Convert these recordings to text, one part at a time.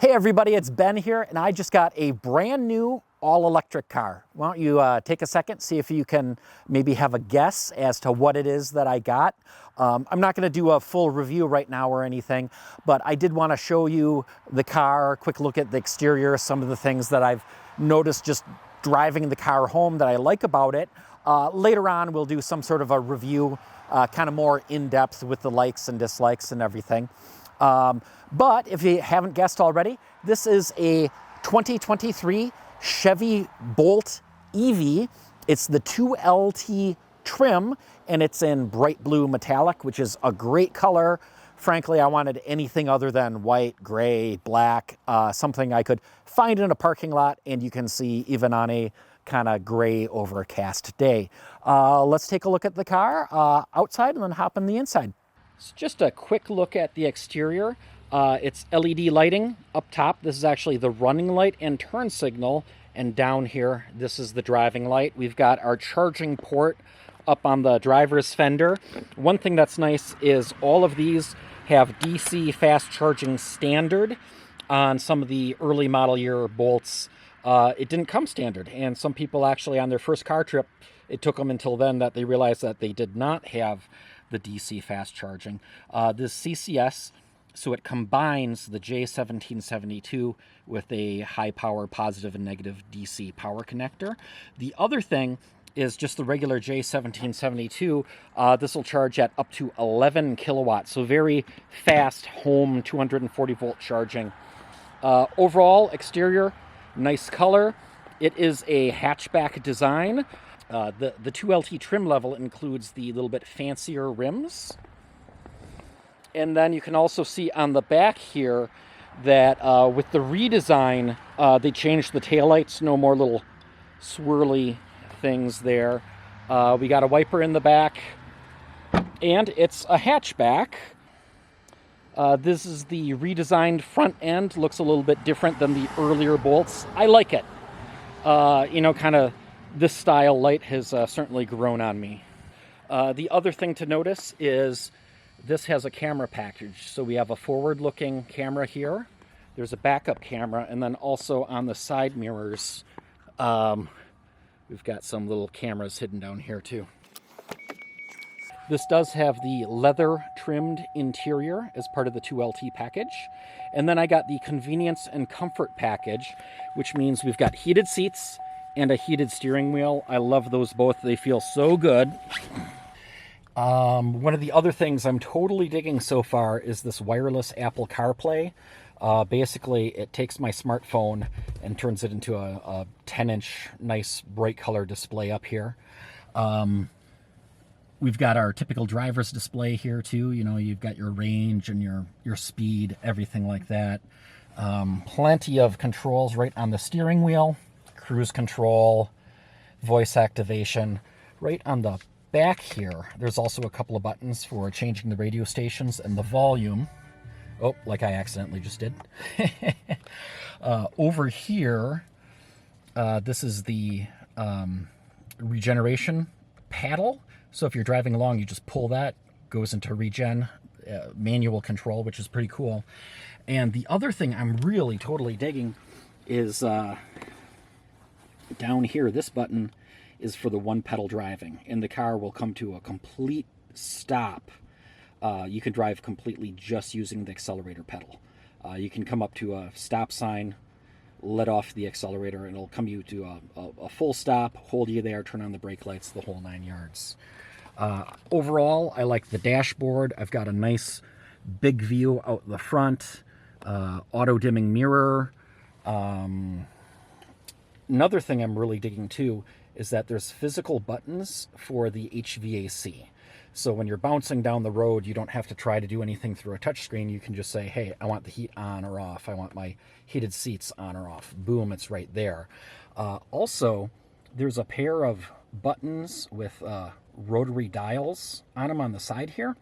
Hey everybody, it's Ben here, and I just got a brand new all-electric car. Why don't you take a second, see if you can maybe have a guess as to what it is that I got. I'm not going to do a full review right now or anything, but I did want to show you the car, a quick look at the exterior, some of the things that I've noticed just driving the car home that I like about it. Later on, we'll do some sort of a review, kind of more in-depth with the likes and dislikes and everything. But if you haven't guessed already, this is a 2023 Chevy Bolt EV. It's the 2LT trim, and it's in bright blue metallic, which is a great color. Frankly, I wanted anything other than white, gray, black, something I could find in a parking lot, and you can see even on a kind of gray overcast day. Let's take a look at the car outside and then hop in the inside. It's just a quick look at the exterior. It's LED lighting up top. This is actually the running light and turn signal. And down here, this is the driving light. We've got our charging port up on the driver's fender. One thing that's nice is all of these have DC fast charging standard. On some of the early model year Bolts, it didn't come standard. And some people actually on their first car trip, it took them until then that they realized that they did not have the DC fast charging. This CCS, so it combines the J1772 with a high power positive and negative DC power connector. The other thing is just the regular J1772. This will charge at up to 11 kilowatts, so very fast home 240 volt charging. Overall exterior, nice color. It is a hatchback design. The 2LT trim level includes the little bit fancier rims. And then you can also see on the back here that with the redesign, they changed the taillights. No more little swirly things there. We got a wiper in the back, and it's a hatchback. This is the redesigned front end. Looks a little bit different than the earlier Bolts. I like it. Kind of this style light has certainly grown on me. The other thing to notice is this has a camera package. So we have a forward-looking camera here. There's a backup camera, and then also on the side mirrors, we've got some little cameras hidden down here too. This does have the leather trimmed interior as part of the 2LT package. And then I got the convenience and comfort package, which means we've got heated seats and a heated steering wheel. I love those both. They feel so good. One of the other things I'm totally digging so far is this wireless Apple CarPlay. Basically, it takes my smartphone and turns it into a 10-inch nice bright color display up here. We've got our typical driver's display here too. You know, you've got your range and your speed, everything like that. Plenty of controls right on the steering wheel. Cruise control, voice activation. Right on the back here, there's also a couple of buttons for changing the radio stations and the volume. Oh, like I accidentally just did. Over here, this is the regeneration paddle. So if you're driving along, you just pull that, goes into regen, manual control, which is pretty cool. And the other thing I'm really totally digging is down here, this button is for the one pedal driving, and the car will come to a complete stop. You can drive completely just using the accelerator pedal. You can come up to a stop sign, let off the accelerator, and it'll come you to a full stop, hold you there, turn on the brake lights, the whole 9 yards. Overall, I like the dashboard. I've got a nice big view out the front, auto dimming mirror. Another thing I'm really digging too is that there's physical buttons for the HVAC. So when you're bouncing down the road, you don't have to try to do anything through a touchscreen. You can just say, hey, I want the heat on or off. I want my heated seats on or off. Boom, it's right there. Also, there's a pair of buttons with rotary dials on them on the side here.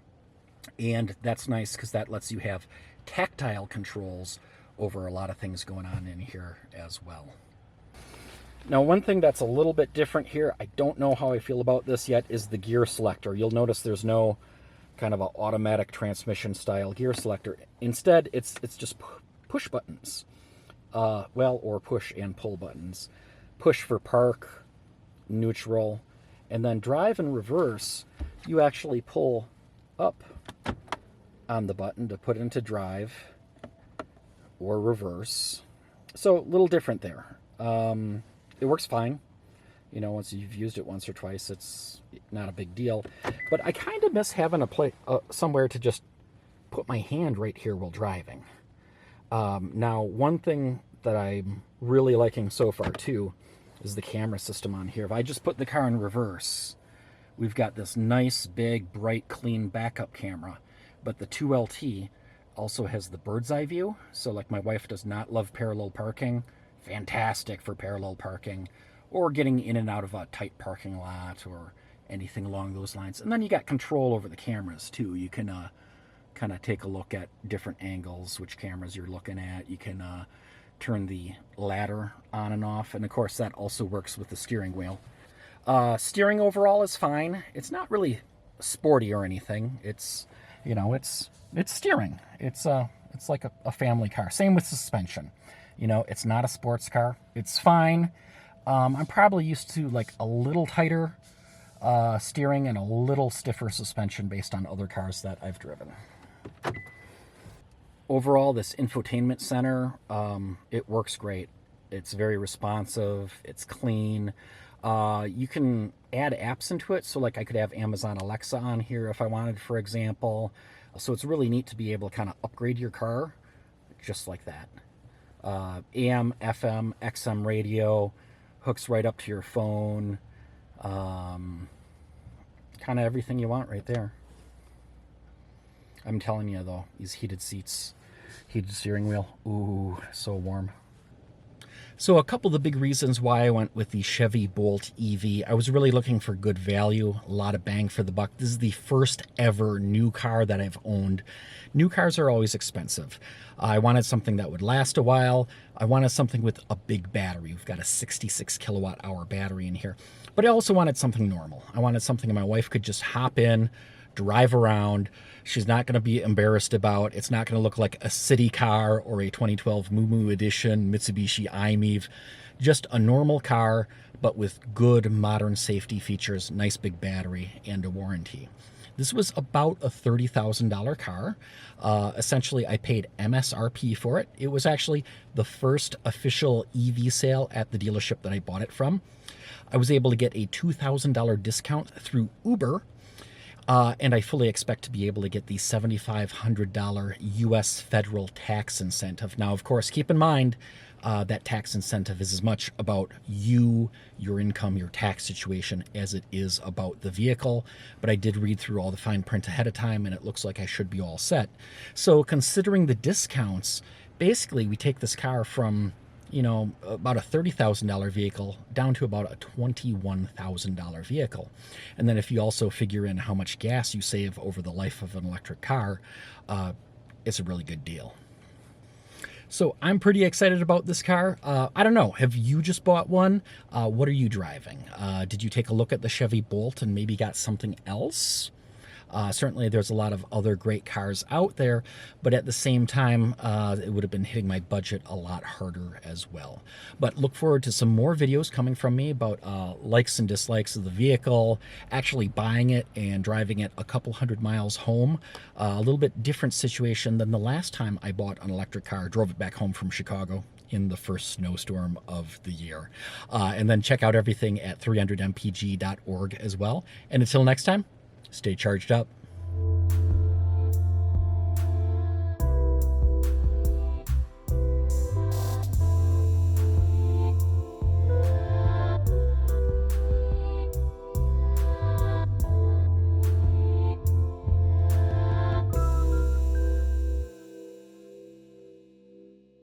And that's nice because that lets you have tactile controls over a lot of things going on in here as well. Now, one thing that's a little bit different here, I don't know how I feel about this yet, is the gear selector. You'll notice there's no kind of an automatic transmission style gear selector. Instead, it's just push buttons. Well, or push and pull buttons. Push for park, neutral, and then drive and reverse, you actually pull up on the button to put into drive or reverse. So a little different there. It works fine. You know, once you've used it once or twice, it's not a big deal. But I kind of miss having somewhere to just put my hand right here while driving. Now, one thing that I'm really liking so far too is the camera system on here. If I just put the car in reverse, we've got this nice, big, bright, clean backup camera. But the 2LT also has the bird's eye view. So like my wife does not love parallel parking. Fantastic for parallel parking or getting in and out of a tight parking lot or anything along those lines. And then you got control over the cameras too. You can kind of take a look at different angles, which cameras you're looking at. You can turn the ladder on and off, and of course that also works with the steering wheel. Steering overall is fine. It's not really sporty or anything. It's, you know, it's steering. It's like a family car. Same with suspension. You know, it's not a sports car. It's fine. I'm probably used to like a little tighter steering and a little stiffer suspension based on other cars that I've driven. Overall, this infotainment center, it works great. It's very responsive. It's clean. You can add apps into it. So like I could have Amazon Alexa on here if I wanted, for example. So it's really neat to be able to kind of upgrade your car just like that. AM, FM, XM radio, hooks right up to your phone. Kind of everything you want right there. I'm telling you though, these heated seats, heated steering wheel, ooh, so warm. So a couple of the big reasons why I went with the Chevy Bolt EV, I was really looking for good value, a lot of bang for the buck. This is the first ever new car that I've owned. New cars are always expensive. I wanted something that would last a while. I wanted something with a big battery. We've got a 66 kilowatt hour battery in here. But I also wanted something normal. I wanted something my wife could just hop in, drive around. She's not going to be embarrassed about. It's not going to look like a city car or a 2012 Moo Edition Mitsubishi i-MiEV. Just a normal car, but with good modern safety features, nice big battery, and a warranty. This was about a $30,000 car. Essentially, I paid MSRP for it. It was actually the first official EV sale at the dealership that I bought it from. I was able to get a $2,000 discount through Uber. And I fully expect to be able to get the $7,500 U.S. federal tax incentive. Now, of course, keep in mind that tax incentive is as much about you, your income, your tax situation as it is about the vehicle. But I did read through all the fine print ahead of time, and it looks like I should be all set. So considering the discounts, basically we take this car from, you know, about a $30,000 vehicle down to about a $21,000 vehicle. And then if you also figure in how much gas you save over the life of an electric car, it's a really good deal. So I'm pretty excited about this car. I don't know, have you just bought one? What are you driving? Did you take a look at the Chevy Bolt and maybe got something else? Certainly there's a lot of other great cars out there, but at the same time, it would have been hitting my budget a lot harder as well. But look forward to some more videos coming from me about likes and dislikes of the vehicle, actually buying it and driving it a couple hundred miles home. A little bit different situation than the last time I bought an electric car, drove it back home from Chicago in the first snowstorm of the year. And then check out everything at 300mpg.org as well. And until next time, stay charged up.